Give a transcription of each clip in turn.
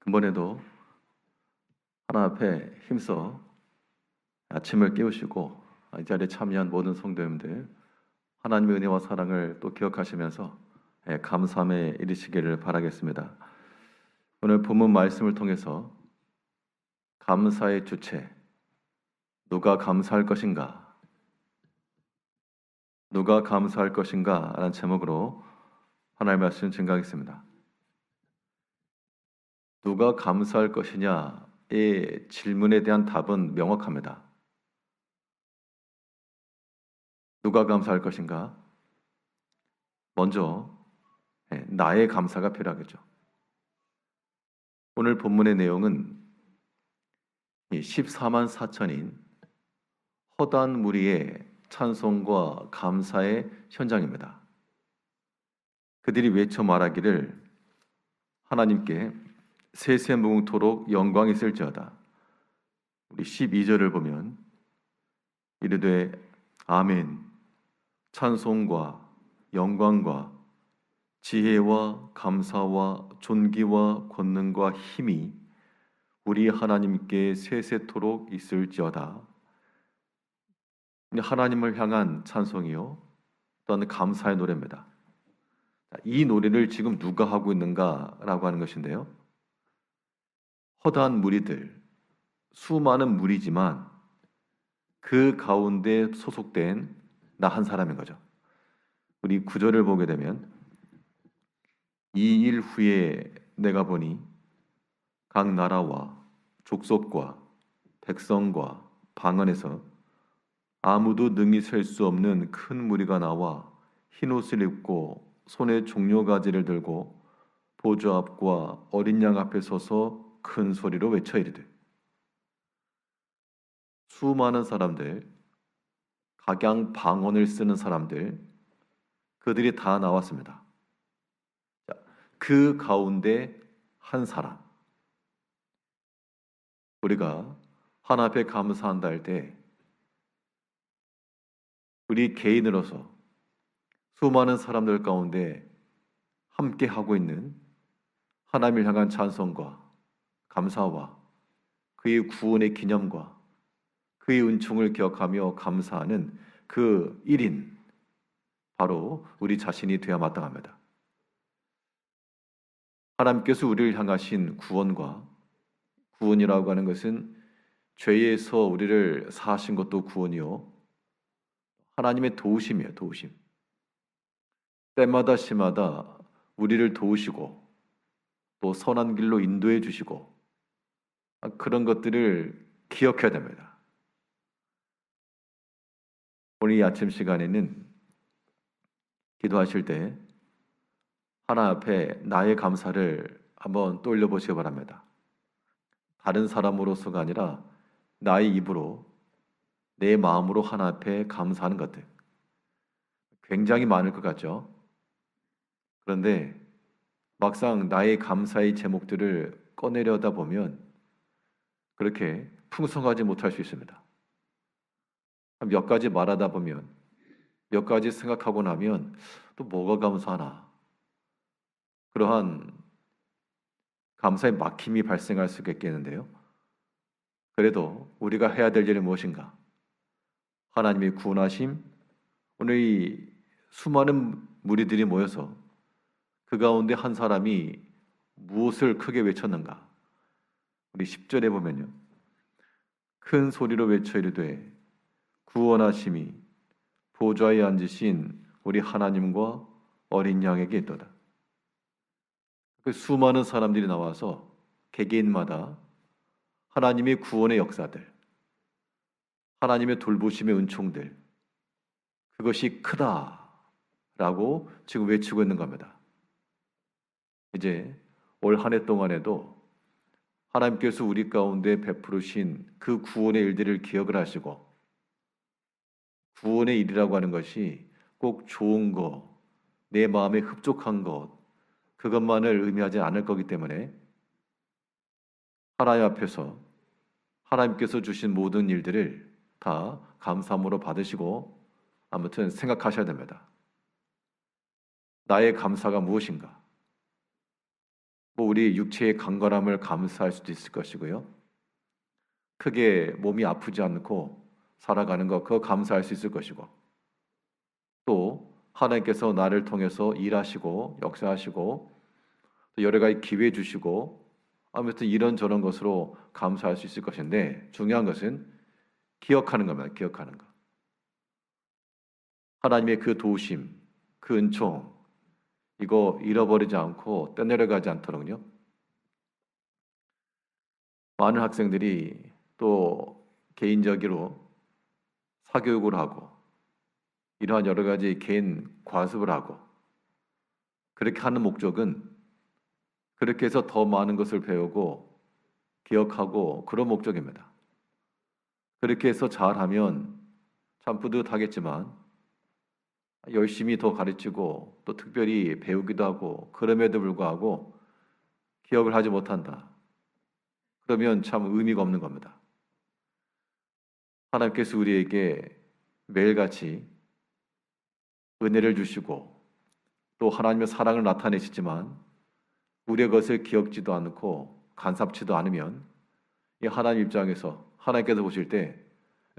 근본에도 하나 앞에 힘써 아침을 깨우시고 이 자리에 참여한 모든 성도님들 하나님의 은혜와 사랑을 또 기억하시면서 감사함에 이르시기를 바라겠습니다. 오늘 본문 말씀을 통해서 감사의 주체, 누가 감사할 것인가? 누가 감사할 것인가? 라는 제목으로 하나님의 말씀 증가하겠습니다. 누가 감사할 것이냐의 질문에 대한 답은 명확합니다. 누가 감사할 것인가? 먼저 나의 감사가 필요하겠죠. 오늘 본문의 내용은 14만 4천인 허다한 무리의 찬송과 감사의 현장입니다. 그들이 외쳐 말하기를 하나님께 세세무궁토록 영광이 있을지어다. 우리 12절을 보면 이르되 아멘, 찬송과 영광과 지혜와 감사와 존귀와 권능과 힘이 우리 하나님께 세세토록 있을지어다. 하나님을 향한 찬송이요, 또한 감사의 노래입니다. 이 노래를 지금 누가 하고 있는가라고 하는 것인데요, 허다한 무리들, 수많은 무리지만 그 가운데 소속된 나 한 사람인 거죠. 우리 구절을 보게 되면 이 일 후에 내가 보니 각 나라와 족속과 백성과 방언에서 아무도 능히 셀 수 없는 큰 무리가 나와 흰옷을 입고 손에 종려가지를 들고 보좌 앞과 어린 양 앞에 서서 큰 소리로 외쳐 이르되. 수많은 사람들, 각양 방언을 쓰는 사람들, 그들이 다 나왔습니다. 그 가운데 한 사람, 우리가 하나 앞에 감사한다 할 때 우리 개인으로서 수많은 사람들 가운데 함께 하고 있는 하나님을 향한 찬송과 감사와 그의 구원의 기념과 그의 은총을 기억하며 감사하는 그 1인, 바로 우리 자신이 되어야 마땅합니다. 하나님께서 우리를 향하신 구원이라고 하는 것은 죄에서 우리를 사하신 것도 구원이요, 하나님의 도우심이에요. 도우심. 때마다 시마다 우리를 도우시고 또 선한 길로 인도해 주시고, 그런 것들을 기억해야 됩니다. 오늘 이 아침 시간에는 기도하실 때 하나 앞에 나의 감사를 한번 떠올려 보시기 바랍니다. 다른 사람으로서가 아니라 나의 입으로, 내 마음으로 하나 앞에 감사하는 것들, 굉장히 많을 것 같죠? 그런데 막상 나의 감사의 제목들을 꺼내려다 보면 그렇게 풍성하지 못할 수 있습니다. 몇 가지 말하다 보면, 몇 가지 생각하고 나면 또 뭐가 감사하나, 그러한 감사의 막힘이 발생할 수가 있겠는데요. 그래도 우리가 해야 될 일은 무엇인가? 하나님의 구원하심, 오늘 이 수많은 무리들이 모여서 그 가운데 한 사람이 무엇을 크게 외쳤는가? 우리 10절에 보면요, 큰 소리로 외쳐 이르되 구원하심이 보좌에 앉으신 우리 하나님과 어린 양에게 있도다. 그 수많은 사람들이 나와서 개개인마다 하나님의 구원의 역사들, 하나님의 돌보심의 은총들, 그것이 크다라고 지금 외치고 있는 겁니다. 이제 올 한 해 동안에도 하나님께서 우리 가운데 베푸르신 그 구원의 일들을 기억을 하시고, 구원의 일이라고 하는 것이 꼭 좋은 것, 내 마음에 흡족한 것, 그것만을 의미하지 않을 거기 때문에 하나님 앞에서 하나님께서 주신 모든 일들을 다 감사함으로 받으시고 아무튼 생각하셔야 됩니다. 나의 감사가 무엇인가? 뭐 우리 육체의 강건함을 감사할 수도 있을 것이고요. 크게 몸이 아프지 않고 살아가는 것, 그거 감사할 수 있을 것이고, 또 하나님께서 나를 통해서 일하시고 역사하시고 또 여러 가지 기회 주시고 아무튼 이런저런 것으로 감사할 수 있을 것인데, 중요한 것은 기억하는 겁니다. 기억하는 것. 하나님의 그 도우심, 그 은총, 이거 잃어버리지 않고 떠내려가지 않도록요. 많은 학생들이 또 개인적으로 사교육을 하고 이러한 여러 가지 개인 과습을 하고 그렇게 하는 목적은 그렇게 해서 더 많은 것을 배우고 기억하고 그런 목적입니다. 그렇게 해서 잘하면 참 뿌듯하겠지만 열심히 더 가르치고 또 특별히 배우기도 하고 그럼에도 불구하고 기억을 하지 못한다. 그러면 참 의미가 없는 겁니다. 하나님께서 우리에게 매일같이 은혜를 주시고 또 하나님의 사랑을 나타내시지만 우리의 것을 기억지도 않고 간섭지도 않으면 이 하나님 입장에서 하나님께서 보실 때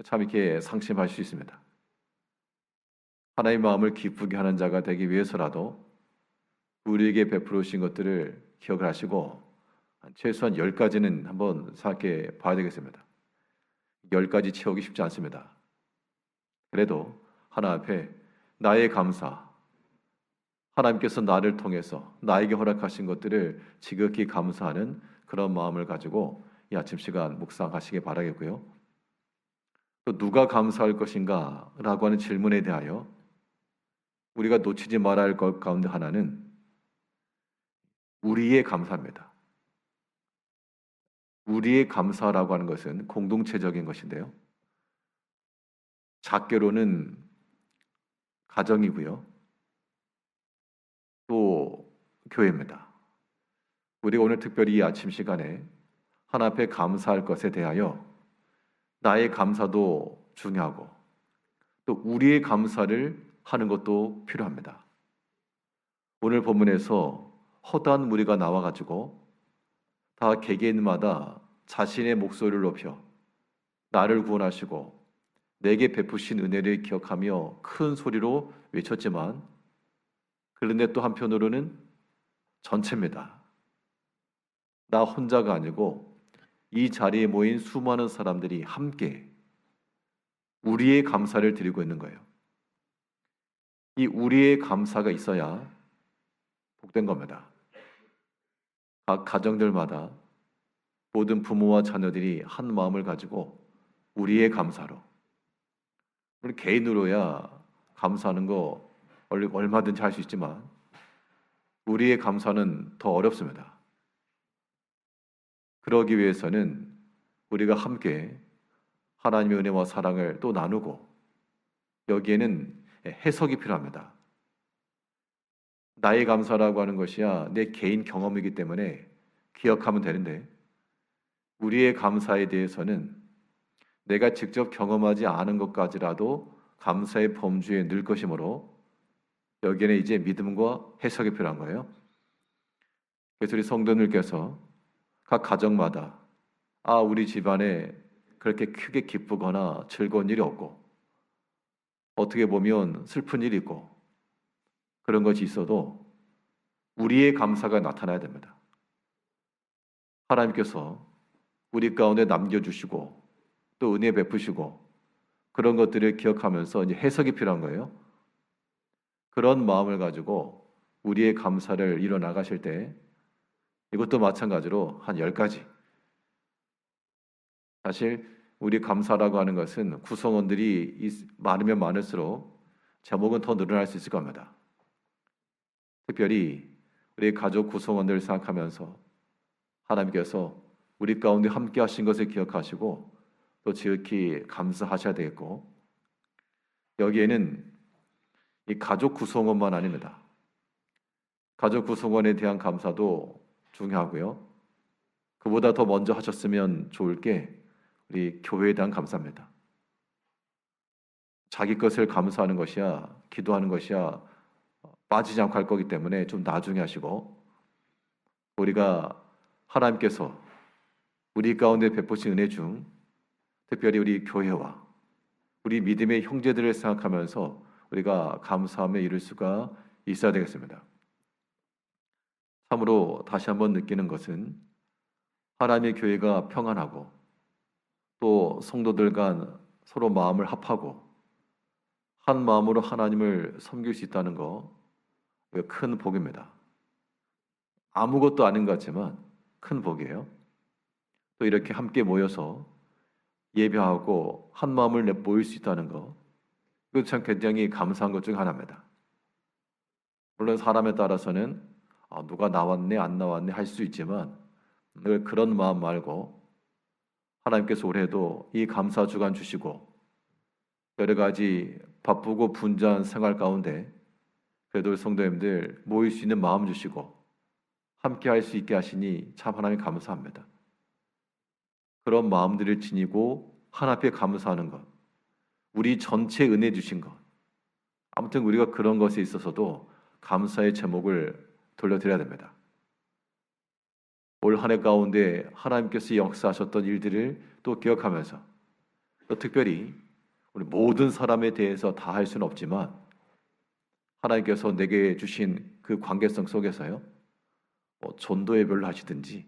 참 이렇게 상심할 수 있습니다. 하나님의 마음을 기쁘게 하는 자가 되기 위해서라도 우리에게 베풀으신 것들을 기억을 하시고 최소한 10가지는 한번 생각해 봐야 되겠습니다. 10가지 채우기 쉽지 않습니다. 그래도 하나님 앞에 나의 감사, 하나님께서 나를 통해서 나에게 허락하신 것들을 지극히 감사하는 그런 마음을 가지고 이 아침 시간 묵상하시기 바라겠고요. 또 누가 감사할 것인가? 라고 하는 질문에 대하여 우리가 놓치지 말아야 할 것 가운데 하나는 우리의 감사입니다. 우리의 감사라고 하는 것은 공동체적인 것인데요. 작게로는 가정이고요. 또 교회입니다. 우리가 오늘 특별히 이 아침 시간에 하나님 앞에 감사할 것에 대하여 나의 감사도 중요하고 또 우리의 감사를 하는 것도 필요합니다. 오늘 본문에서 허다한 무리가 나와가지고 다 개개인마다 자신의 목소리를 높여 나를 구원하시고 내게 베푸신 은혜를 기억하며 큰 소리로 외쳤지만, 그런데 또 한편으로는 전체입니다. 나 혼자가 아니고 이 자리에 모인 수많은 사람들이 함께 우리의 감사를 드리고 있는 거예요. 이 우리의 감사가 있어야 복된 겁니다. 각 가정들마다 모든 부모와 자녀들이 한 마음을 가지고 우리의 감사로, 우리 개인으로야 감사하는 거 얼마든지 할 수 있지만 우리의 감사는 더 어렵습니다. 그러기 위해서는 우리가 함께 하나님의 은혜와 사랑을 또 나누고 여기에는 해석이 필요합니다. 나의 감사라고 하는 것이야 내 개인 경험이기 때문에 기억하면 되는데, 우리의 감사에 대해서는 내가 직접 경험하지 않은 것까지라도 감사의 범주에 넣을 것이므로 여기에는 이제 믿음과 해석이 필요한 거예요. 그래서 우리 성도님께서 각 가정마다 우리 집안에 그렇게 크게 기쁘거나 즐거운 일이 없고 어떻게 보면 슬픈 일이 있고 그런 것이 있어도 우리의 감사가 나타나야 됩니다. 하나님께서 우리 가운데 남겨주시고 또 은혜 베푸시고 그런 것들을 기억하면서 이제 해석이 필요한 거예요. 그런 마음을 가지고 우리의 감사를 이뤄나가실 때 이것도 마찬가지로 한 10가지. 사실 우리 감사라고 하는 것은 구성원들이 많으면 많을수록 제목은 더 늘어날 수 있을 겁니다. 특별히 우리 가족 구성원들을 생각하면서 하나님께서 우리 가운데 함께 하신 것을 기억하시고 또 지극히 감사하셔야 되겠고, 여기에는 이 가족 구성원만 아닙니다. 가족 구성원에 대한 감사도 중요하고요. 그보다 더 먼저 하셨으면 좋을 게 우리 교회에 대한 감사입니다. 자기 것을 감사하는 것이야, 기도하는 것이야 빠지지 않고 할 거기 때문에 좀 나중에 하시고, 우리가 하나님께서 우리 가운데 베푸신 은혜 중 특별히 우리 교회와 우리 믿음의 형제들을 생각하면서 우리가 감사함에 이룰 수가 있어야 되겠습니다. 참으로 다시 한번 느끼는 것은 하나님의 교회가 평안하고 또 성도들 간 서로 마음을 합하고 한 마음으로 하나님을 섬길 수 있다는 거 큰 복입니다. 아무것도 아닌 것 같지만 큰 복이에요. 또 이렇게 함께 모여서 예배하고 한 마음을 모일 수 있다는 거, 이거 참 굉장히 감사한 것 중 하나입니다. 물론 사람에 따라서는 누가 나왔네 안 나왔네 할 수 있지만 늘 그런 마음 말고 하나님께서 올해도 이 감사 주간 주시고 여러 가지 바쁘고 분주한 생활 가운데 그래도 성도님들 모일 수 있는 마음 주시고 함께 할 수 있게 하시니 참 하나님 감사합니다. 그런 마음들을 지니고 하나님께 감사하는 것, 우리 전체 은혜 주신 것, 아무튼 우리가 그런 것에 있어서도 감사의 제목을 돌려드려야 됩니다. 올 한 해 가운데 하나님께서 역사하셨던 일들을 또 기억하면서 또 특별히 우리 모든 사람에 대해서 다 할 수는 없지만 하나님께서 내게 주신 그 관계성 속에서요, 전도예별로 하시든지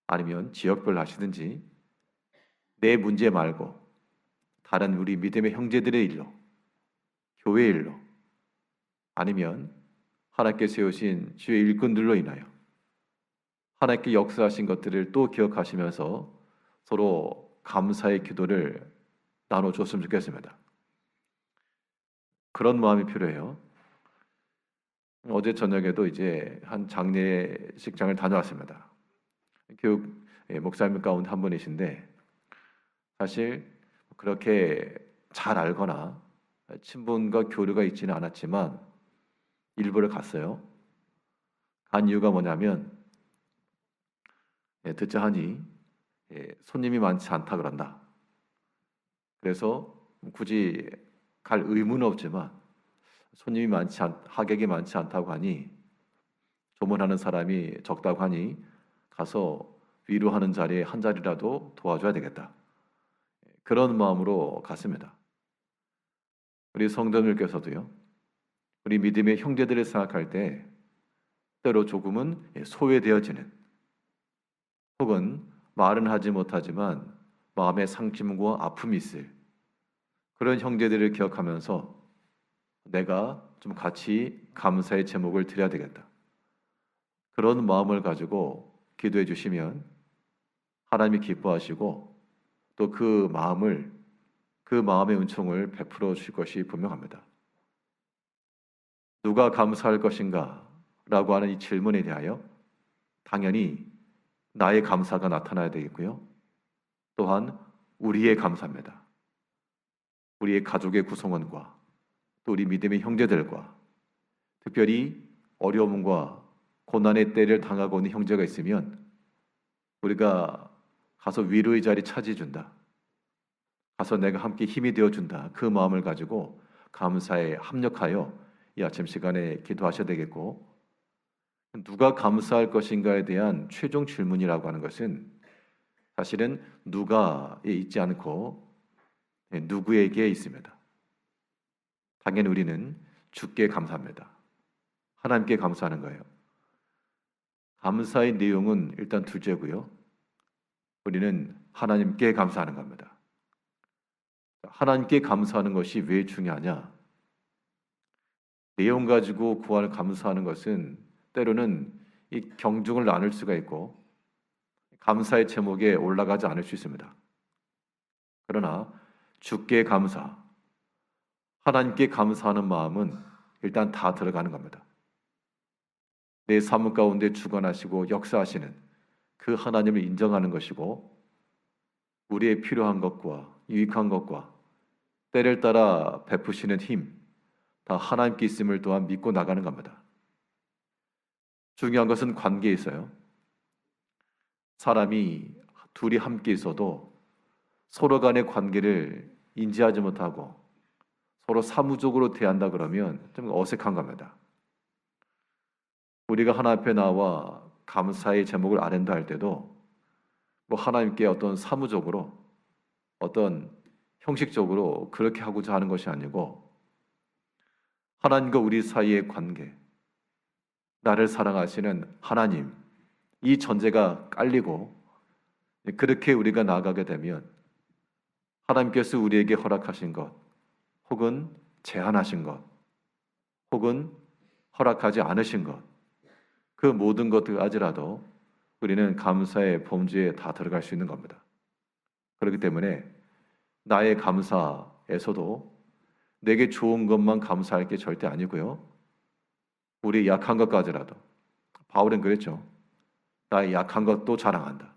아니면 지역별로 하시든지 내 문제 말고 다른 우리 믿음의 형제들의 일로, 교회의 일로 아니면 하나님께 세우신 주의 일꾼들로 인하여 하나님께 역사하신 것들을 또 기억하시면서 서로 감사의 기도를 나눠줬으면 좋겠습니다. 그런 마음이 필요해요. 어제 저녁에도 이제 한 장례식장을 다녀왔습니다. 교육 목사님 가운데 한 분이신데 사실 그렇게 잘 알거나 친분과 교류가 있지는 않았지만 일부러 갔어요. 간 이유가 뭐냐면 듣자 하니 손님이 많지 않다 그런다. 그래서 굳이 갈 의무는 없지만 하객이 많지 않다고 하니 조문하는 사람이 적다고 하니 가서 위로하는 자리에 한 자리라도 도와줘야 되겠다. 그런 마음으로 갔습니다. 우리 성도님께서도요, 우리 믿음의 형제들을 생각할 때 때로 조금은 소외되어지는 혹은 말은 하지 못하지만 마음에 상심과 아픔이 있을 그런 형제들을 기억하면서 내가 좀 같이 감사의 제목을 드려야 되겠다. 그런 마음을 가지고 기도해 주시면 하나님이 기뻐하시고 또 그 마음의 은총을 베풀어 주실 것이 분명합니다. 누가 감사할 것인가? 라고 하는 이 질문에 대하여 당연히 나의 감사가 나타나야 되겠고요. 또한 우리의 감사입니다. 우리의 가족의 구성원과 또 우리 믿음의 형제들과 특별히 어려움과 고난의 때를 당하고 있는 형제가 있으면 우리가 가서 위로의 자리 차지해준다. 가서 내가 함께 힘이 되어준다. 그 마음을 가지고 감사에 합력하여 이 아침 시간에 기도하셔야 되겠고 누가 감사할 것인가에 대한 최종 질문이라고 하는 것은 사실은 누가에 있지 않고 누구에게 있습니다. 당연히 우리는 주께 감사합니다. 하나님께 감사하는 거예요. 감사의 내용은 일단 둘째고요. 우리는 하나님께 감사하는 겁니다. 하나님께 감사하는 것이 왜 중요하냐? 내용 가지고 구하는 감사하는 것은 때로는 이 경중을 나눌 수가 있고 감사의 제목에 올라가지 않을 수 있습니다. 그러나 주께 감사, 하나님께 감사하는 마음은 일단 다 들어가는 겁니다. 내 삶 가운데 주관하시고 역사하시는 그 하나님을 인정하는 것이고 우리의 필요한 것과 유익한 것과 때를 따라 베푸시는 힘, 다 하나님께 있음을 또한 믿고 나가는 겁니다. 중요한 것은 관계에 있어요. 사람이 둘이 함께 있어도 서로 간의 관계를 인지하지 못하고 서로 사무적으로 대한다 그러면 좀 어색한 겁니다. 우리가 하나님 앞에 나와 감사의 제목을 아랜다 할 때도 뭐 하나님께 어떤 사무적으로 어떤 형식적으로 그렇게 하고자 하는 것이 아니고 하나님과 우리 사이의 관계, 나를 사랑하시는 하나님, 이 전제가 깔리고 그렇게 우리가 나아가게 되면 하나님께서 우리에게 허락하신 것, 혹은 제한하신 것, 혹은 허락하지 않으신 것, 그 모든 것들까지라도 우리는 감사의 범주에 다 들어갈 수 있는 겁니다. 그렇기 때문에 나의 감사에서도 내게 좋은 것만 감사할 게 절대 아니고요. 우리 약한 것까지라도, 바울은 그랬죠. 나의 약한 것도 자랑한다.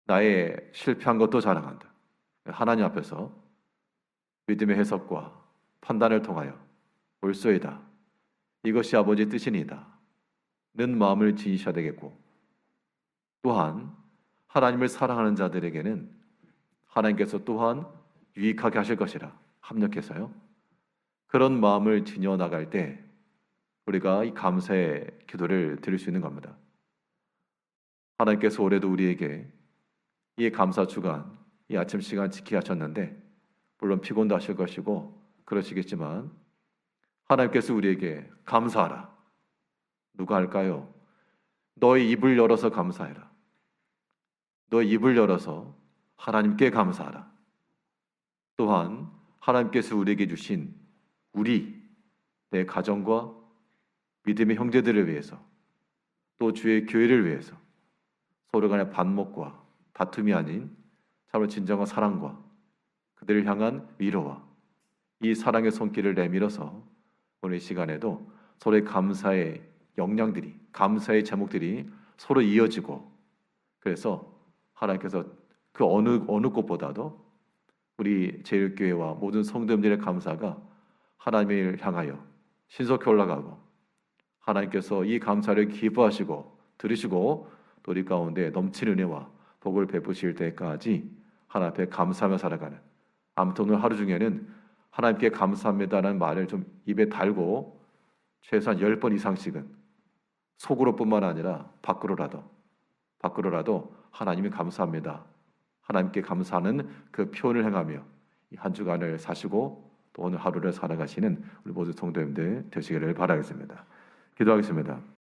나의 실패한 것도 자랑한다. 하나님 앞에서 믿음의 해석과 판단을 통하여 올소이다. 이것이 아버지의 뜻이니이다. 는 마음을 지니셔야 되겠고, 또한 하나님을 사랑하는 자들에게는 하나님께서 또한 유익하게 하실 것이라 합력해서요. 그런 마음을 지녀 나갈 때 우리가 이 감사의 기도를 드릴 수 있는 겁니다. 하나님께서 올해도 우리에게 이 감사 주간, 이 아침 시간 지키게 하셨는데 물론 피곤도 하실 것이고 그러시겠지만 하나님께서 우리에게 감사하라. 누가 할까요? 너의 입을 열어서 감사해라. 너의 입을 열어서 하나님께 감사하라. 또한 하나님께서 우리에게 주신 우리, 내 가정과 믿음의 형제들을 위해서 또 주의 교회를 위해서 서로 간의 반목과 다툼이 아닌 참으로 진정한 사랑과 그들을 향한 위로와 이 사랑의 손길을 내밀어서 오늘 이 시간에도 서로의 감사의 역량들이, 감사의 제목들이 서로 이어지고, 그래서 하나님께서 그 어느 곳보다도 우리 제일교회와 모든 성도님들의 감사가 하나님을 향하여 신속히 올라가고 하나님께서 이 감사를 기뻐하시고 들으시고 또 우리 가운데 넘치는 은혜와 복을 베푸실 때까지 하나님 앞에 감사하며 살아가는, 아무튼 오늘 하루 중에는 하나님께 감사합니다라는 말을 좀 입에 달고 최소한 10번 이상씩은 속으로뿐만 아니라 밖으로라도 하나님이 감사합니다, 하나님께 감사하는 그 표현을 행하며 이 한 주간을 사시고 또 오늘 하루를 살아가시는 우리 모든 성도님들 되시기를 바라겠습니다. 기도하겠습니다.